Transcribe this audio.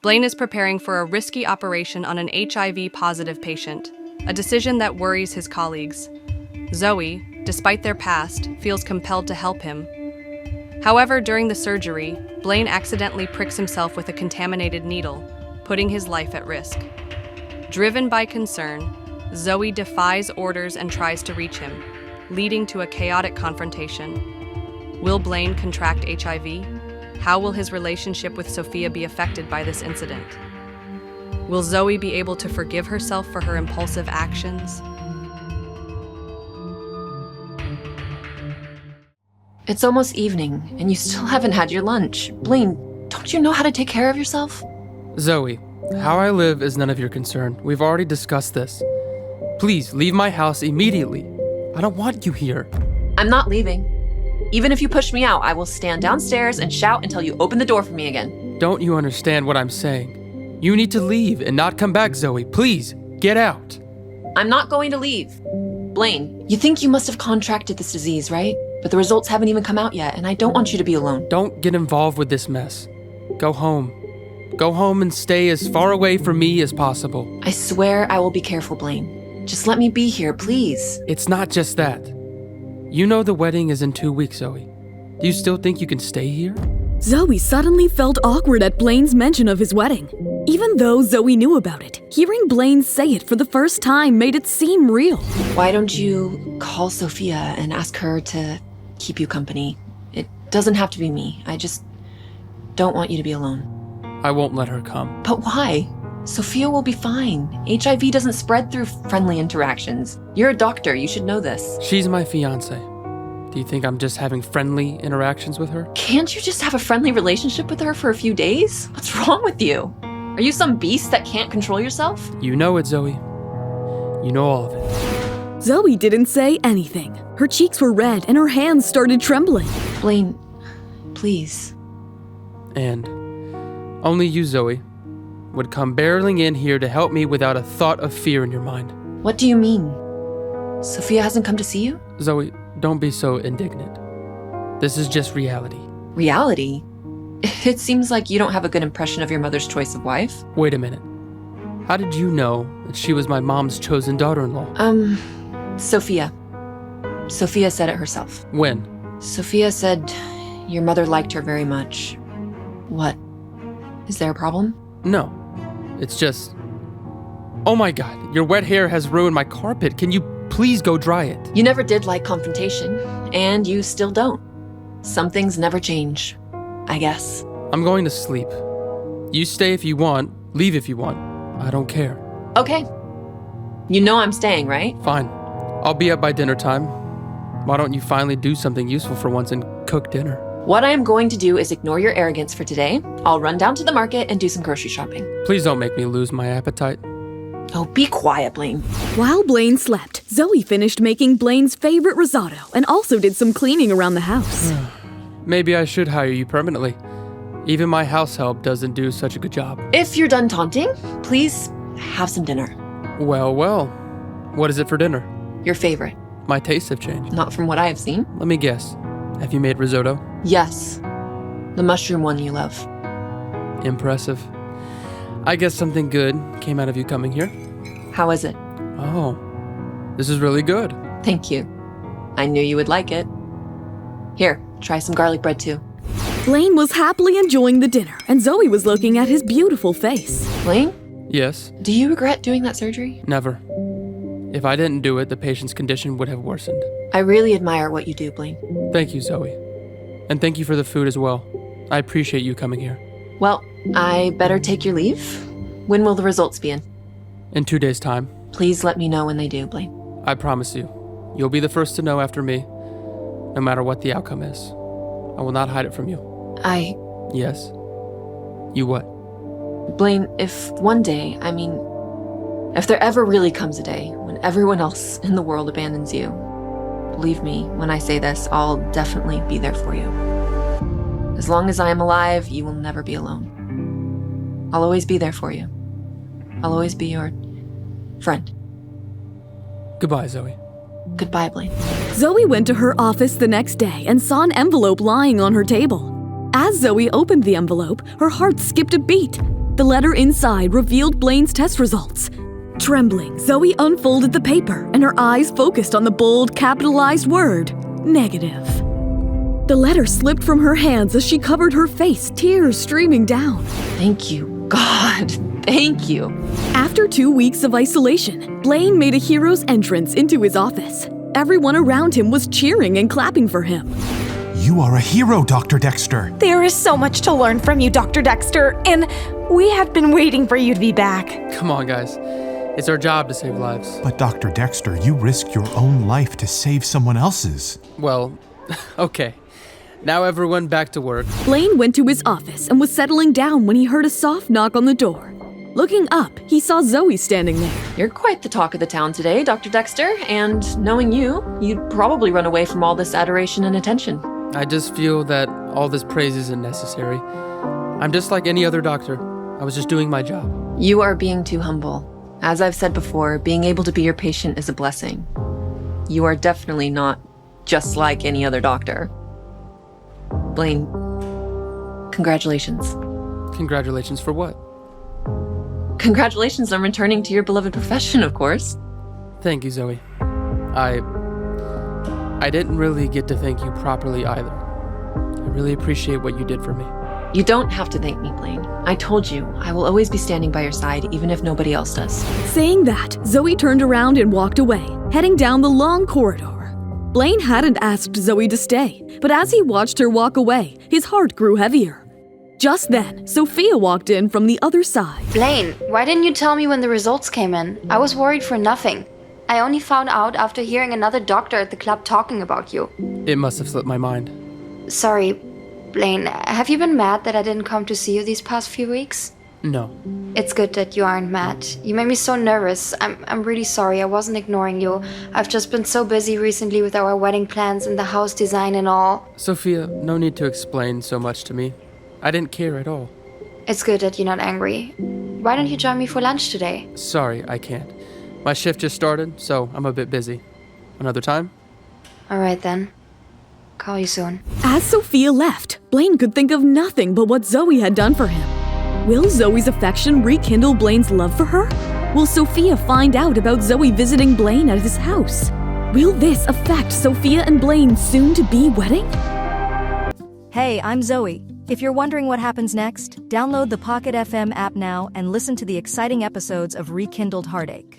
Blaine is preparing for a risky operation on an HIV-positive patient, a decision that worries his colleagues. Zoey, despite their past, feels compelled to help him. However, during the surgery, Blaine accidentally pricks himself with a contaminated needle, putting his life at risk. Driven by concern, Zoey defies orders and tries to reach him, leading to a chaotic confrontation. Will Blaine contract HIV? How will his relationship with Sofia be affected by this incident? Will Zoey be able to forgive herself for her impulsive actions? It's almost evening, and you still haven't had your lunch. Blaine, don't you know how to take care of yourself? Zoey, how I live is none of your concern. We've already discussed this. Please, leave my house immediately. I don't want you here. I'm not leaving. Even if you push me out, I will stand downstairs and shout until you open the door for me again. Don't you understand what I'm saying? You need to leave and not come back, Zoey. Please, get out. I'm not going to leave. Blaine, you think you must have contracted this disease, right? But the results haven't even come out yet, and I don't want you to be alone. Don't get involved with this mess. Go home. Go home and stay as far away from me as possible. I swear I will be careful, Blaine. Just let me be here, please. It's not just that. You know the wedding is in 2 weeks, Zoey. Do you still think you can stay here? Zoey suddenly felt awkward at Blaine's mention of his wedding. Even though Zoey knew about it, hearing Blaine say it for the first time made it seem real. Why don't you call Sofia and ask her to keep you company? It doesn't have to be me. I just don't want you to be alone. I won't let her come. But why? Sofia will be fine. HIV doesn't spread through friendly interactions. You're a doctor. You should know this. She's my fiancée. Do you think I'm just having friendly interactions with her? Can't you just have a friendly relationship with her for a few days? What's wrong with you? Are you some beast that can't control yourself? You know it, Zoey. You know all of it. Zoey didn't say anything. Her cheeks were red and her hands started trembling. Blaine, please. And only you, Zoey, would come barreling in here to help me without a thought of fear in your mind. What do you mean? Sofia hasn't come to see you? Zoey, don't be so indignant. This is just reality. Reality? It seems like you don't have a good impression of your mother's choice of wife. Wait a minute. How did you know that she was my mom's chosen daughter-in-law? Sofia. Sofia said it herself. When? Sofia said your mother liked her very much. What? Is there a problem? No. It's just... Oh my god, your wet hair has ruined my carpet. Can you please go dry it? You never did like confrontation, and you still don't. Some things never change, I guess. I'm going to sleep. You stay if you want, leave if you want. I don't care. Okay. You know I'm staying, right? Fine. I'll be up by dinner time. Why don't you finally do something useful for once and cook dinner? What I am going to do is ignore your arrogance for today. I'll run down to the market and do some grocery shopping. Please don't make me lose my appetite. Oh, be quiet, Blaine. While Blaine slept, Zoey finished making Blaine's favorite risotto and also did some cleaning around the house. Maybe I should hire you permanently. Even my house help doesn't do such a good job. If you're done taunting, please have some dinner. Well, well. What is it for dinner? Your favorite. My tastes have changed. Not from what I have seen. Let me guess. Have you made risotto? Yes. The mushroom one you love. Impressive. I guess something good came out of you coming here. How is it? Oh, this is really good. Thank you. I knew you would like it. Here, try some garlic bread too. Blaine was happily enjoying the dinner, and Zoey was looking at his beautiful face. Blaine? Yes? Do you regret doing that surgery? Never. If I didn't do it, the patient's condition would have worsened. I really admire what you do, Blaine. Thank you, Zoey. And thank you for the food as well. I appreciate you coming here. Well, I better take your leave. When will the results be in? In 2 days' time. Please let me know when they do, Blaine. I promise you. You'll be the first to know after me, no matter what the outcome is. I will not hide it from you. Yes? You what? Blaine, if one day, if there ever really comes a day when everyone else in the world abandons you, believe me when I say this, I'll definitely be there for you. As long as I am alive, you will never be alone. I'll always be there for you. I'll always be your friend. Goodbye, Zoey. Goodbye, Blaine. Zoey went to her office the next day and saw an envelope lying on her table. As Zoey opened the envelope, her heart skipped a beat. The letter inside revealed Blaine's test results. Trembling, Zoey unfolded the paper and her eyes focused on the bold, capitalized word, negative. The letter slipped from her hands as she covered her face, tears streaming down. Thank you, God. Thank you. After 2 weeks of isolation, Blaine made a hero's entrance into his office. Everyone around him was cheering and clapping for him. You are a hero, Dr. Dexter. There is so much to learn from you, Dr. Dexter, and we have been waiting for you to be back. Come on, guys. It's our job to save lives. But Dr. Dexter, you risked your own life to save someone else's. Well, okay. Now everyone back to work. Blaine went to his office and was settling down when he heard a soft knock on the door. Looking up, he saw Zoey standing there. You're quite the talk of the town today, Dr. Dexter, and knowing you, you'd probably run away from all this adoration and attention. I just feel that all this praise isn't necessary. I'm just like any other doctor. I was just doing my job. You are being too humble. As I've said before, being able to be your patient is a blessing. You are definitely not just like any other doctor. Blaine, congratulations. Congratulations for what? Congratulations on returning to your beloved profession, of course. Thank you, Zoey. I didn't really get to thank you properly either. I really appreciate what you did for me. You don't have to thank me, Blaine. I told you, I will always be standing by your side, even if nobody else does. Saying that, Zoey turned around and walked away, heading down the long corridor. Blaine hadn't asked Zoey to stay, but as he watched her walk away, his heart grew heavier. Just then, Sofia walked in from the other side. Blaine, why didn't you tell me when the results came in? I was worried for nothing. I only found out after hearing another doctor at the club talking about you. It must have slipped my mind. Sorry, Blaine, have you been mad that I didn't come to see you these past few weeks? No. It's good that you aren't mad. You made me so nervous. I'm really sorry. I wasn't ignoring you. I've just been so busy recently with our wedding plans and the house design and all. Sophia, no need to explain so much to me. I didn't care at all. It's good that you're not angry. Why don't you join me for lunch today? Sorry, I can't. My shift just started, so I'm a bit busy. Another time? All right then. Call you soon. As Sofia left, Blaine could think of nothing but what Zoey had done for him. Will Zoey's affection rekindle Blaine's love for her? Will Sofia find out about Zoey visiting Blaine at his house? Will this affect Sofia and Blaine's soon-to-be wedding? Hey, I'm Zoey. If you're wondering what happens next, download the Pocket FM app now and listen to the exciting episodes of Rekindled Heartache.